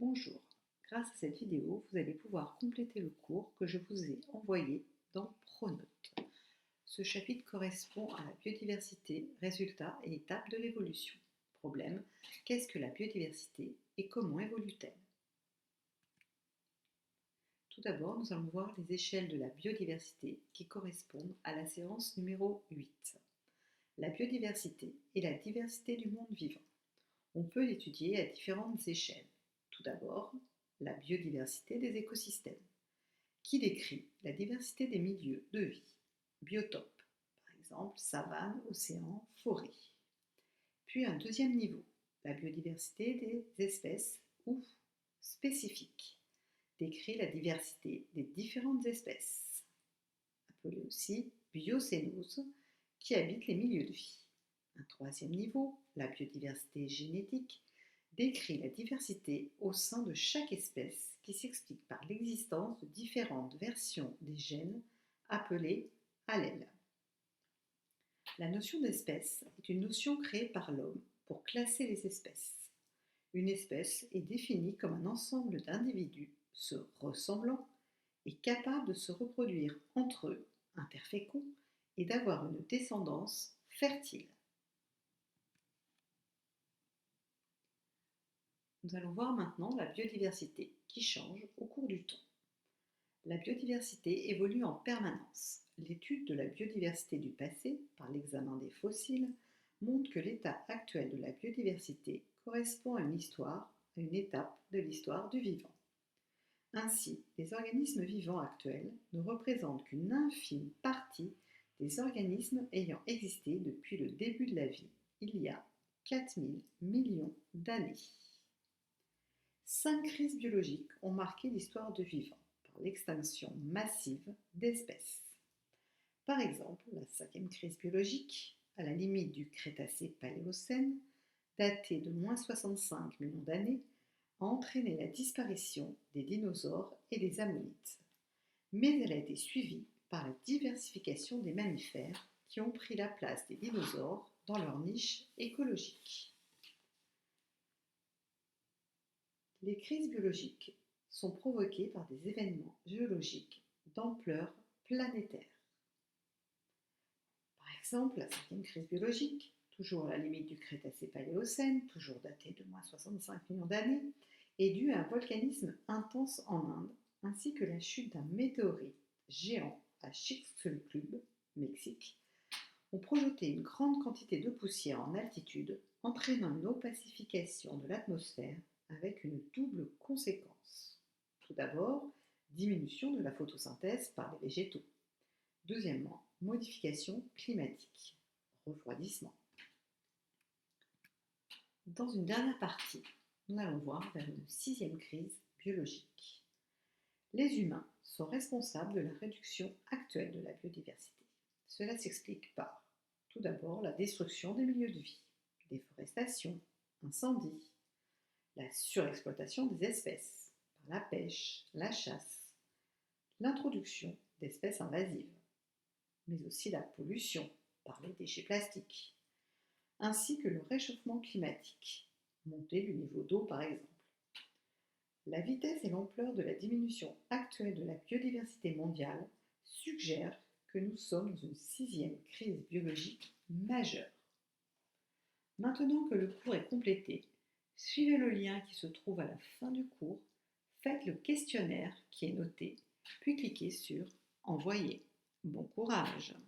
Bonjour, grâce à cette vidéo, vous allez pouvoir compléter le cours que je vous ai envoyé dans Pronote. Ce chapitre correspond à la biodiversité, résultats et étapes de l'évolution. Problème, qu'est-ce que la biodiversité et comment évolue-t-elle? Tout d'abord, nous allons voir les échelles de la biodiversité qui correspondent à la séance numéro 8. La biodiversité est la diversité du monde vivant. On peut l'étudier à différentes échelles. Tout d'abord, la biodiversité des écosystèmes, qui décrit la diversité des milieux de vie, biotopes, par exemple savane, océan, forêt. Puis un deuxième niveau, la biodiversité des espèces ou spécifiques, décrit la diversité des différentes espèces, appelée aussi biocénose, qui habitent les milieux de vie. Un troisième niveau, la biodiversité génétique, décrit la diversité au sein de chaque espèce qui s'explique par l'existence de différentes versions des gènes appelées allèles. La notion d'espèce est une notion créée par l'homme pour classer les espèces. Une espèce est définie comme un ensemble d'individus se ressemblant et capables de se reproduire entre eux, interféconds, et d'avoir une descendance fertile. Nous allons voir maintenant la biodiversité qui change au cours du temps. La biodiversité évolue en permanence. L'étude de la biodiversité du passé, par l'examen des fossiles, montre que l'état actuel de la biodiversité correspond à une étape de l'histoire du vivant. Ainsi, les organismes vivants actuels ne représentent qu'une infime partie des organismes ayant existé depuis le début de la vie, il y a 4000 millions d'années. 5 crises biologiques ont marqué l'histoire du vivant par l'extinction massive d'espèces. Par exemple, la 5e crise biologique, à la limite du Crétacé-Paléocène, datée de moins 65 millions d'années, a entraîné la disparition des dinosaures et des ammonites. Mais elle a été suivie par la diversification des mammifères qui ont pris la place des dinosaures dans leur niche écologique. Les crises biologiques sont provoquées par des événements géologiques d'ampleur planétaire. Par exemple, la 5e crise biologique, toujours à la limite du Crétacé-Paléocène, toujours datée de moins 65 millions d'années, est due à un volcanisme intense en Inde, ainsi que la chute d'un météorite géant à Chicxulub, Mexique, ont projeté une grande quantité de poussière en altitude, entraînant une opacification de l'atmosphère avec une double conséquence. Tout d'abord, diminution de la photosynthèse par les végétaux. Deuxièmement, modification climatique, refroidissement. Dans une dernière partie, nous allons voir vers une 6e crise biologique. Les humains sont responsables de la réduction actuelle de la biodiversité. Cela s'explique par, tout d'abord, la destruction des milieux de vie, déforestation, incendies, la surexploitation des espèces, par la pêche, la chasse, l'introduction d'espèces invasives, mais aussi la pollution par les déchets plastiques, ainsi que le réchauffement climatique, montée du niveau d'eau par exemple. La vitesse et l'ampleur de la diminution actuelle de la biodiversité mondiale suggèrent que nous sommes dans une 6e crise biologique majeure. Maintenant que le cours est complété, suivez le lien qui se trouve à la fin du cours, faites le questionnaire qui est noté, puis cliquez sur Envoyer. Bon courage!